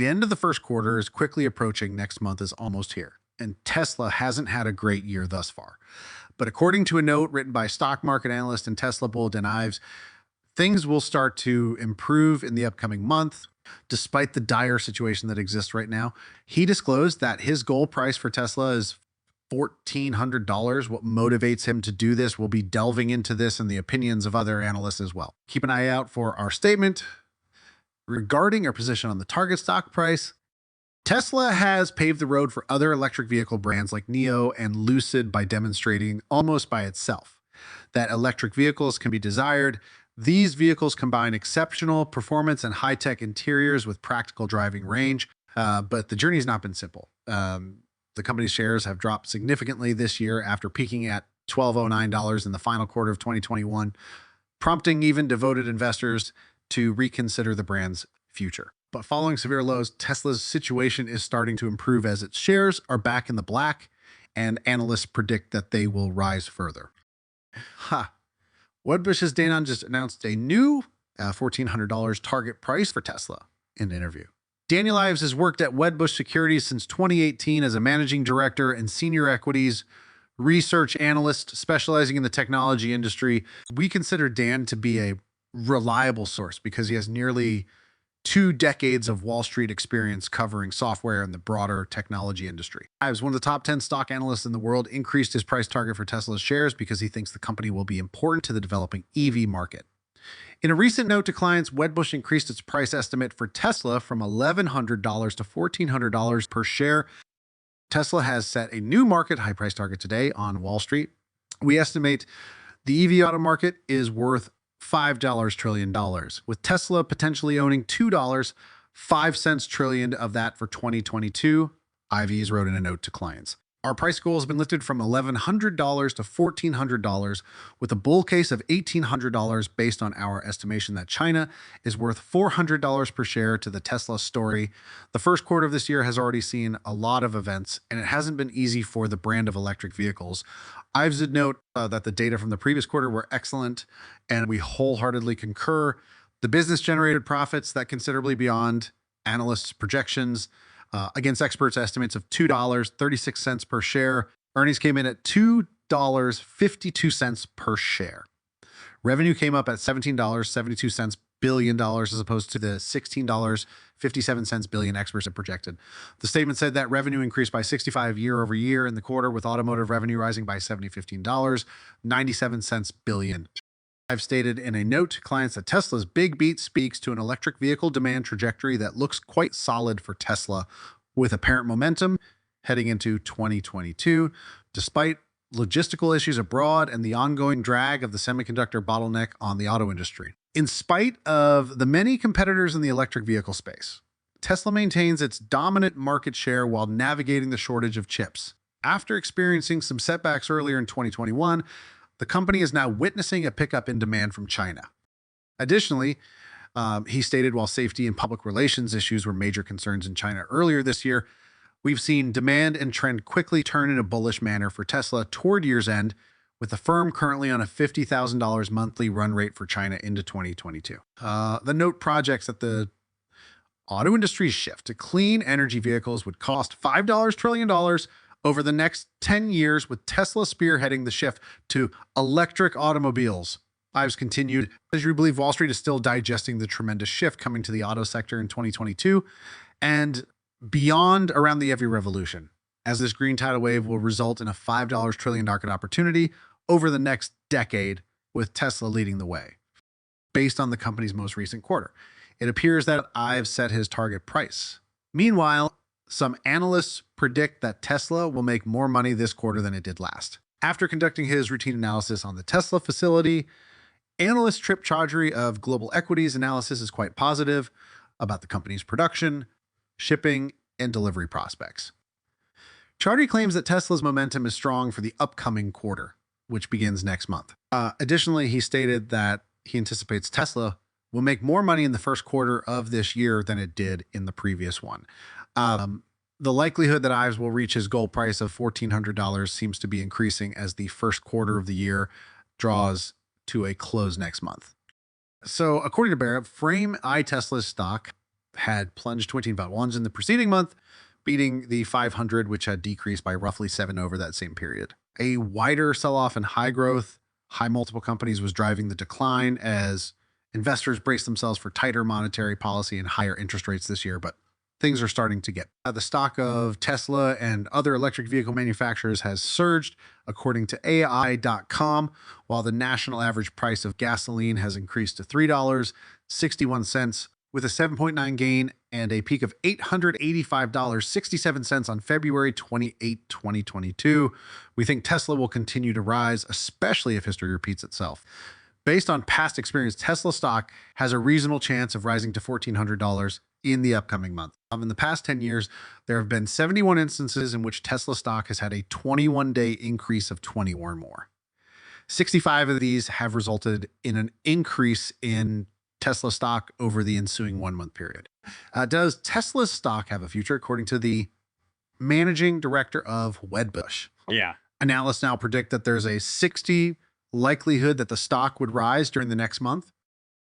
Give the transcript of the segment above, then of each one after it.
The end of the first quarter is quickly approaching. Next month is almost here, and Tesla hasn't had a great year thus far. But according to a note written by stock market analyst and Tesla bull Ives, things will start to improve in the upcoming month. Despite the dire situation that exists right now, he disclosed that his goal price for Tesla is $1,400. What motivates him to do this? We'll be delving into this and the opinions of other analysts as well. Keep an eye out for our statement regarding our position on the target stock price. Tesla has paved the road for other electric vehicle brands like NIO and Lucid by demonstrating almost by itself that electric vehicles can be desired. These vehicles combine exceptional performance and high-tech interiors with practical driving range, but the journey has not been simple. The company's shares have dropped significantly this year after peaking at $12.09 in the final quarter of 2021, prompting even devoted investors to reconsider the brand's future. But following severe lows, Tesla's situation is starting to improve as its shares are back in the black, and analysts predict that they will rise further. Wedbush's Danon just announced a new $1,400 target price for Tesla in an interview. Daniel Ives has worked at Wedbush Securities since 2018 as a managing director and senior equities research analyst specializing in the technology industry. We consider Dan to be a reliable source because he has nearly 2 decades of Wall Street experience covering software and the broader technology industry. Ives, one of the top 10 stock analysts in the world, increased his price target for Tesla's shares because he thinks the company will be important to the developing EV market. In a recent note to clients, Wedbush increased its price estimate for Tesla from $1,100 to $1,400 per share. Tesla has set a new market high price target today on Wall Street. We estimate the EV auto market is worth $5 trillion, with Tesla potentially owning $2.05 trillion of that for 2022. Ives wrote in a note to clients. Our price goal has been lifted from $1,100 to $1,400 with a bull case of $1,800 based on our estimation that China is worth $400 per share to the Tesla story. The first quarter of this year has already seen a lot of events, and it hasn't been easy for the brand of electric vehicles. Ives did note that the data from the previous quarter were excellent, and we wholeheartedly concur. The business generated profits that considerably beyond analysts' projections against experts' estimates of $2.36 per share. Earnings came in at $2.52 per share. Revenue came up at $17.72 billion as opposed to the $16.57 billion experts had projected. The statement said that revenue increased by 65 year over year in the quarter, with automotive revenue rising by $97 billion. I've stated in a note to clients that Tesla's big beat speaks to an electric vehicle demand trajectory that looks quite solid for Tesla, with apparent momentum heading into 2022, despite logistical issues abroad and the ongoing drag of the semiconductor bottleneck on the auto industry. In spite of the many competitors in the electric vehicle space, Tesla maintains its dominant market share while navigating the shortage of chips. After experiencing some setbacks earlier in 2021, the company is now witnessing a pickup in demand from China. Additionally, he stated while safety and public relations issues were major concerns in China earlier this year, we've seen demand and trend quickly turn in a bullish manner for Tesla toward year's end, with the firm currently on a $50,000 monthly run rate for China into 2022. The note projects that the auto industry's shift to clean energy vehicles would cost $5 trillion over the next 10 years, with Tesla spearheading the shift to electric automobiles. Ives continued, as you believe Wall Street is still digesting the tremendous shift coming to the auto sector in 2022 and beyond around the EV revolution, as this green tidal wave will result in a $5 trillion market opportunity over the next decade, with Tesla leading the way. Based on the company's most recent quarter, it appears that Ives set his target price. Meanwhile, some analysts predict that Tesla will make more money this quarter than it did last. After conducting his routine analysis on the Tesla facility, analyst Trip Chaudhry of Global Equities Analysis is quite positive about the company's production, shipping, and delivery prospects. Chaudhry claims that Tesla's momentum is strong for the upcoming quarter, which begins next month. Additionally, he stated that he anticipates Tesla will make more money in the first quarter of this year than it did in the previous one. The likelihood that Ives will reach his goal price of $1,400 seems to be increasing as the first quarter of the year draws to a close next month. So according to Barrett, frame iTesla's stock had plunged 20.1 in the preceding month, beating the 500, which had decreased by roughly 7 over that same period. A wider sell-off in high growth, high multiple companies was driving the decline as investors braced themselves for tighter monetary policy and higher interest rates this year, but things are starting to get. The stock of Tesla and other electric vehicle manufacturers has surged, according to AI.com, while the national average price of gasoline has increased to $3.61, with a 7.9 gain and a peak of $885.67 on February 28, 2022. We think Tesla will continue to rise, especially if history repeats itself. Based on past experience, Tesla stock has a reasonable chance of rising to $1,400 in the upcoming month. In the past 10 years, there have been 71 instances in which Tesla stock has had a 21-day increase of 20 or more. 65 of these have resulted in an increase in Tesla stock over the ensuing 1-month period. Does Tesla's stock have a future? According to the managing director of Wedbush. Yeah. Analysts now predict that there's a 60 likelihood that the stock would rise during the next month.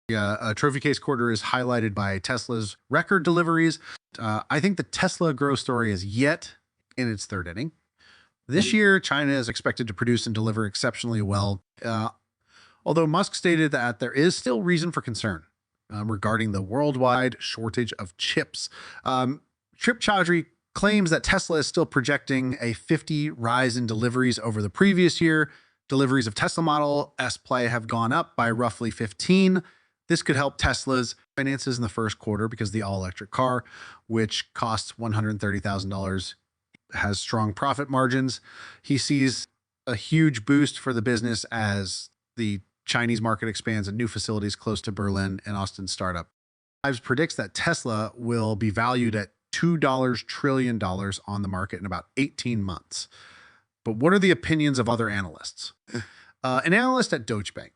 A trophy case quarter is highlighted by Tesla's record deliveries. I think the Tesla growth story is yet in its third inning. This year, China is expected to produce and deliver exceptionally well. Although Musk stated that there is still reason for concern regarding the worldwide shortage of chips. Trip Chowdhury claims that Tesla is still projecting a 50 rise in deliveries over the previous year. Deliveries of Tesla Model S Plaid have gone up by roughly 15. This could help Tesla's finances in the first quarter because the all-electric car, which costs $130,000, has strong profit margins. He sees a huge boost for the business as the Chinese market expands and new facilities close to Berlin and Austin startup. Ives predicts that Tesla will be valued at $2 trillion on the market in about 18 months. But what are the opinions of other analysts? An analyst at Deutsche Bank,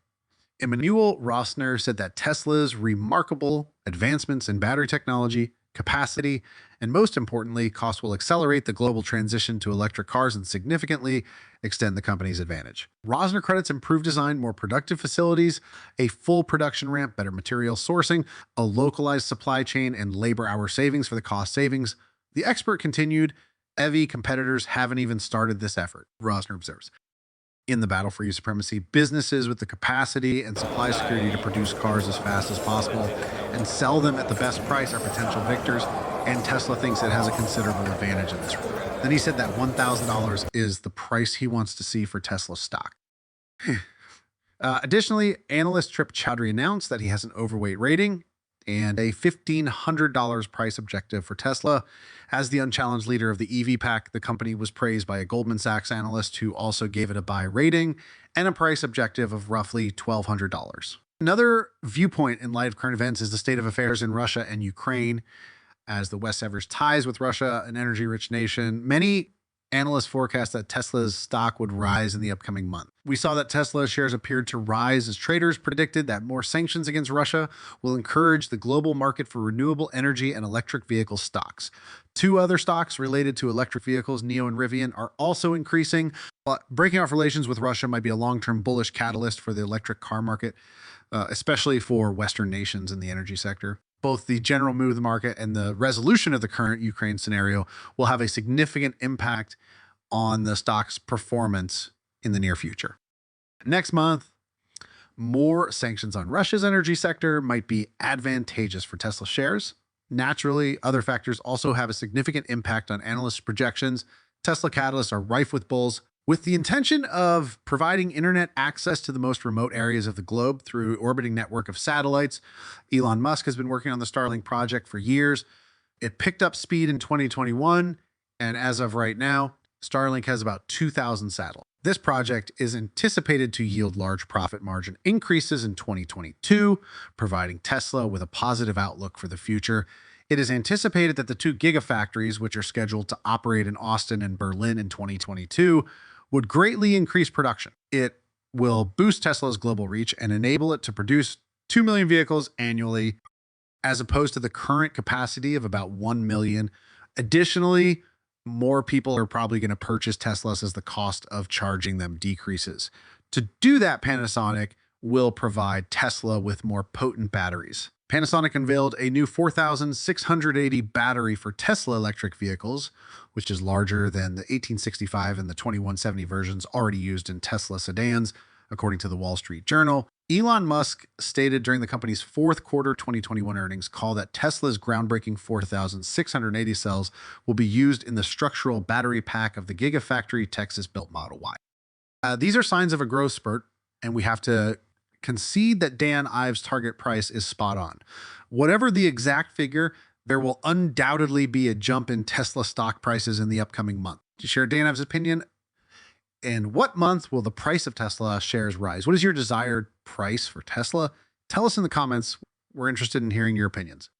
Emmanuel Rosner, said that Tesla's remarkable advancements in battery technology, capacity, and most importantly, cost will accelerate the global transition to electric cars and significantly extend the company's advantage. Rosner credits improved design, more productive facilities, a full production ramp, better material sourcing, a localized supply chain, and labor hour savings for the cost savings. The expert continued, EV competitors haven't even started this effort, Rosner observes. In the battle for e-supremacy, businesses with the capacity and supply security to produce cars as fast as possible and sell them at the best price are potential victors, and Tesla thinks it has a considerable advantage in this regard. Then he said that $1,000 is the price he wants to see for Tesla stock. Additionally, analyst Trip Chowdhury announced that he has an overweight rating and a $1,500 price objective for Tesla. As the unchallenged leader of the EV pack, the company was praised by a Goldman Sachs analyst who also gave it a buy rating and a price objective of roughly $1,200. Another viewpoint in light of current events is the state of affairs in Russia and Ukraine. As the West severs ties with Russia, an energy-rich nation, many analysts forecast that Tesla's stock would rise in the upcoming month. We saw that Tesla shares appeared to rise as traders predicted that more sanctions against Russia will encourage the global market for renewable energy and electric vehicle stocks. 2 other stocks related to electric vehicles, NIO and Rivian, are also increasing. But breaking off relations with Russia might be a long-term bullish catalyst for the electric car market, especially for Western nations in the energy sector. Both the general mood of the market and the resolution of the current Ukraine scenario will have a significant impact on the stock's performance in the near future. Next month, more sanctions on Russia's energy sector might be advantageous for Tesla shares. Naturally, other factors also have a significant impact on analysts' projections. Tesla catalysts are rife with bulls. With the intention of providing internet access to the most remote areas of the globe through orbiting network of satellites, Elon Musk has been working on the Starlink project for years. It picked up speed in 2021, and as of right now, Starlink has about 2,000 satellites. This project is anticipated to yield large profit margin increases in 2022, providing Tesla with a positive outlook for the future. It is anticipated that the 2 gigafactories, which are scheduled to operate in Austin and Berlin in 2022, would greatly increase production. It will boost Tesla's global reach and enable it to produce 2 million vehicles annually, as opposed to the current capacity of about 1 million. Additionally, more people are probably going to purchase Teslas as the cost of charging them decreases. To do that, Panasonic will provide Tesla with more potent batteries. Panasonic unveiled a new 4,680 battery for Tesla electric vehicles, which is larger than the 1865 and the 2170 versions already used in Tesla sedans, according to the Wall Street Journal. Elon Musk stated during the company's fourth quarter 2021 earnings call that Tesla's groundbreaking 4,680 cells will be used in the structural battery pack of the Gigafactory Texas-built Model Y. These are signs of a growth spurt, and we have to concede that Dan Ives' target price is spot on. Whatever the exact figure, there will undoubtedly be a jump in Tesla stock prices in the upcoming month. To share Dan Ives' opinion, in what month will the price of Tesla shares rise? What is your desired price for Tesla? Tell us in the comments. We're interested in hearing your opinions.